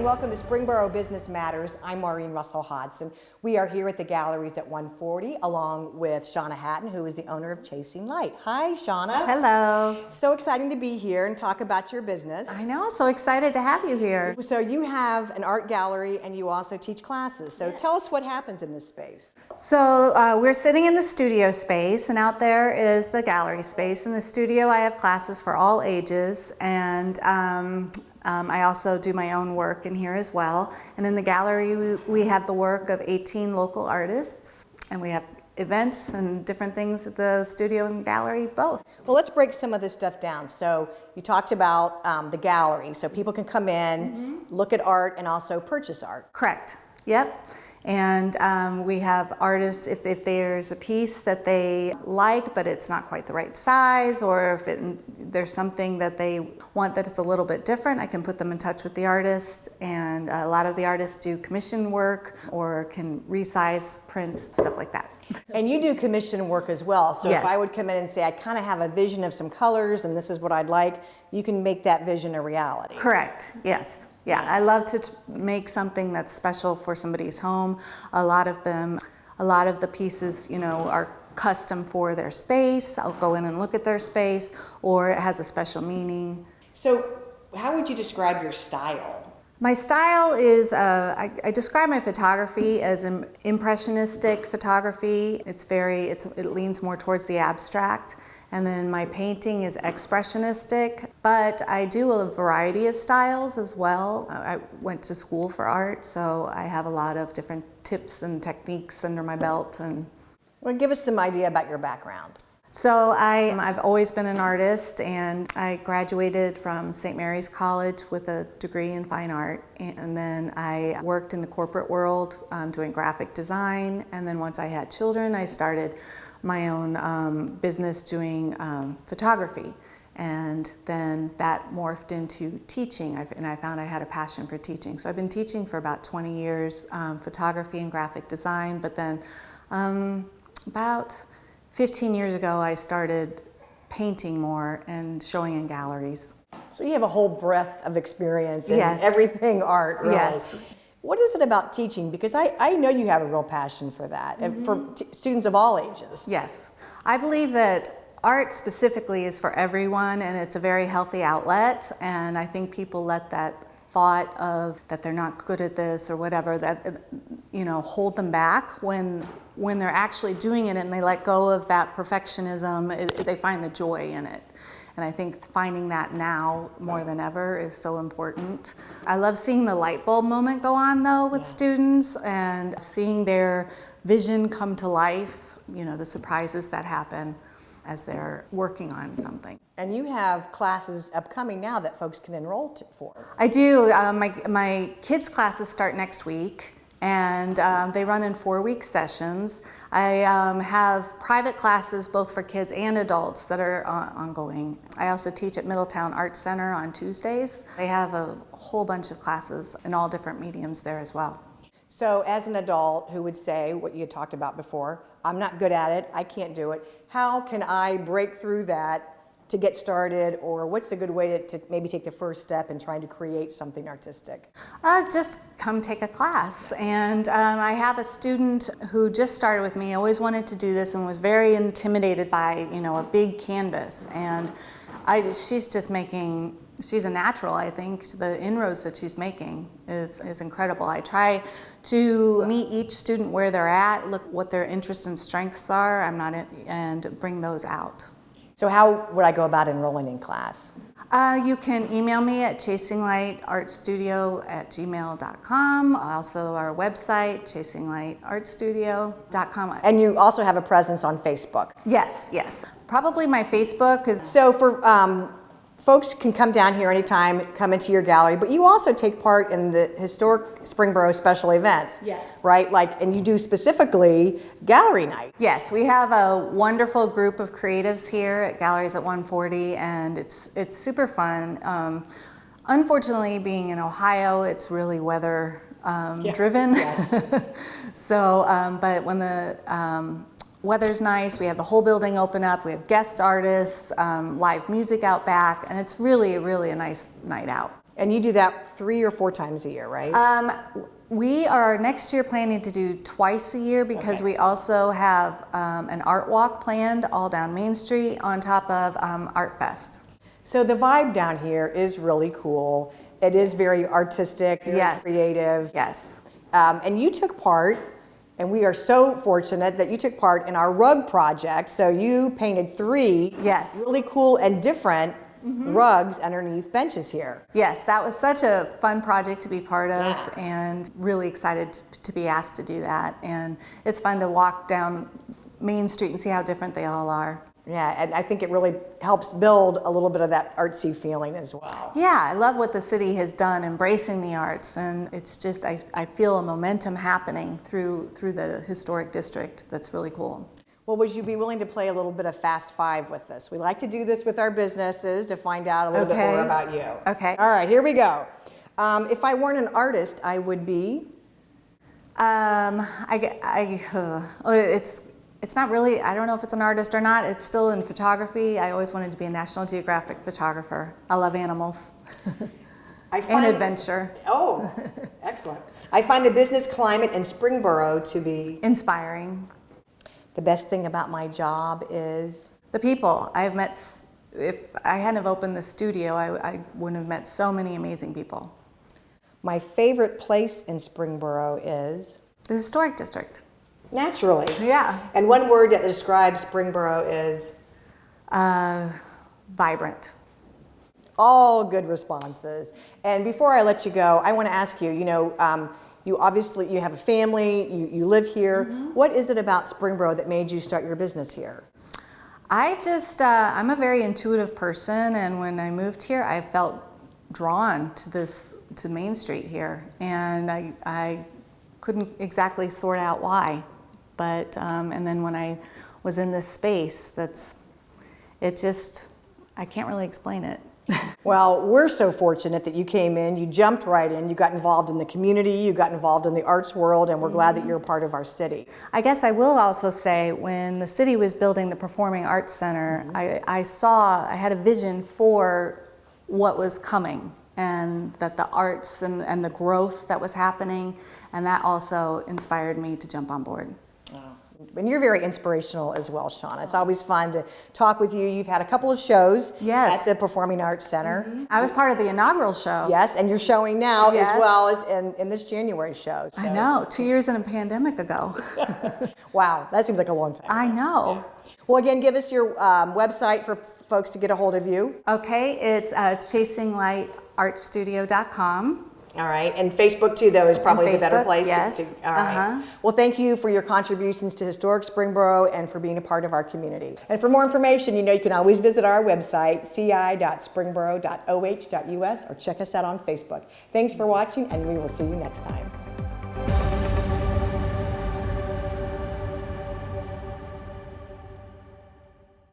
and welcome to Springboro Business Matters. I'm Maureen Russell-Hodson. We are here at the galleries at 140 along with Shawna Hatton, who is the owner of Chasing Light. Hi, Shawna. Hello. So exciting to be here and talk about your business. I know, so excited to have you here. So you have an art gallery and you also teach classes. So tell us what happens in this space. So we're sitting in the studio space, and out there is the gallery space. In the studio I have classes for all ages, and I also do my own work in here as well. And in the gallery we have the work of 18 local artists, and we have events and different things at the studio and gallery both. Well, let's break some of this stuff down. So you talked about the gallery, so people can come in, look at art, and also purchase art. Correct. Yep. And we have artists, if there's a piece that they like but it's not quite the right size, or if there's something that they want that it's a little bit different, I can put them in touch with the artist. And a lot of the artists do commission work or can resize prints, stuff like that. And you do commission work as well. So Yes. if I would come in and say, I kind of have a vision of some colors and this is what I'd like, you can make that vision a reality. Correct, yes. Yeah, I love to make something that's special for somebody's home. A lot of the pieces, are custom for their space. I'll go in and look at their space, or it has a special meaning. So how would you describe your style? My style is, I describe my photography as an impressionistic photography. It leans more towards the abstract. And then my painting is expressionistic, but I do a variety of styles as well. I went to school for art, so I have a lot of different tips and techniques under my belt. Well, give us some idea about your background. So I've always been an artist, and I graduated from St. Mary's College with a degree in fine art, and then I worked in the corporate world doing graphic design, and then once I had children I started my own business doing photography, and then that morphed into teaching, and I found I had a passion for teaching. So I've been teaching for about 20 years, photography and graphic design, but then about 15 years ago, I started painting more and showing in galleries. So you have a whole breadth of experience in Yes. everything art, really. Yes. What is it about teaching? Because I know you have a real passion for that, and for students of all ages. Yes. I believe that art specifically is for everyone, and it's a very healthy outlet, and I think people let that thought of that they're not good at this or whatever, that hold them back when they're actually doing it, and they let go of that perfectionism. They find the joy in it. And I think finding that now more than ever is so important. I love seeing the light bulb moment go on though with students, and seeing their vision come to life, the surprises that happen as they're working on something. And you have classes upcoming now that folks can enroll for. I do. My kids' classes start next week, and they run in 4-week sessions. I have private classes both for kids and adults that are ongoing. I also teach at Middletown Arts Center on Tuesdays. They have a whole bunch of classes in all different mediums there as well. So as an adult who would say what you had talked about before, I'm not good at it, I can't do it, how can I break through that to get started, or what's a good way to maybe take the first step in trying to create something artistic? Just come take a class. And I have a student who just started with me, always wanted to do this and was very intimidated by, a big canvas. And she's a natural, I think. The inroads that she's making is incredible. I try to meet each student where they're at, look what their interests and strengths are, and bring those out. So how would I go about enrolling in class? You can email me at chasinglightartstudio@gmail.com. Also our website, chasinglightartstudio.com. And you also have a presence on Facebook. Yes. Probably my Facebook is... So for folks can come down here anytime, come into your gallery, but you also take part in the Historic Springboro special events. Yes. Right? And you do specifically gallery night. Yes, we have a wonderful group of creatives here at Galleries at 140, and it's super fun. Unfortunately, being in Ohio, it's really weather driven. Yes. So, but when the weather's nice, we have the whole building open up, we have guest artists, live music out back, and it's really a nice night out. And you do that 3 or 4 times a year, right? We are next year planning to do twice a year because Okay. we also have an art walk planned all down Main Street on top of Art Fest. So the vibe down here is really cool. It is very artistic, very Yes. creative. Yes. And you took part, and we are so fortunate that you took part in our rug project. So you painted 3 Yes. really cool and different rugs underneath benches here. Yes, that was such a fun project to be part of, Yeah. and really excited to be asked to do that. And it's fun to walk down Main Street and see how different they all are. Yeah, and I think it really helps build a little bit of that artsy feeling as well. Yeah, I love what the city has done embracing the arts, and it's just, I feel a momentum happening through the historic district that's really cool. Well, would you be willing to play a little bit of Fast Five with us? We like to do this with our businesses to find out a little bit more Okay. about you. Okay. All right, here we go. If I weren't an artist, I would be. It's not really, I don't know if it's an artist or not. It's still in photography. I always wanted to be a National Geographic photographer. I love animals I and find, adventure. Oh, excellent. I find the business climate in Springboro to be Inspiring. the best thing about my job is. The people I've met, if I hadn't have opened the studio, I wouldn't have met so many amazing people. My favorite place in Springboro is. The Historic District. Naturally. Yeah. And one word that describes Springboro is. Vibrant. All good responses. And before I let you go, I want to ask you, you obviously, you have a family, you live here. What is it about Springboro that made you start your business here? I'm a very intuitive person, and when I moved here, I felt drawn to Main Street here, and I couldn't exactly sort out why. But, and then when I was in this space, I can't really explain it. Well, we're so fortunate that you came in, you jumped right in, you got involved in the community, you got involved in the arts world, and we're glad that you're a part of our city. I guess I will also say when the city was building the Performing Arts Center, I had a vision for what was coming, and that the arts and the growth that was happening, and that also inspired me to jump on board. And you're very inspirational as well, Shawna. It's always fun to talk with you. You've had a couple of shows Yes. at the Performing Arts Center. I was part of the inaugural show. Yes, and you're showing now as Yes. well as in this January show. I so- know, 2 years in a pandemic ago. Wow, that seems like a long time. I know. Well, again, give us your website for folks to get a hold of you. Okay, it's chasinglightartstudio.com. All right, and Facebook too, though, is probably the better Facebook, place. yes. All right. Well, thank you for your contributions to Historic Springboro and for being a part of our community. And for more information, you can always visit our website, ci.springboro.oh.us, or check us out on Facebook. Thanks for watching, and we will see you next time.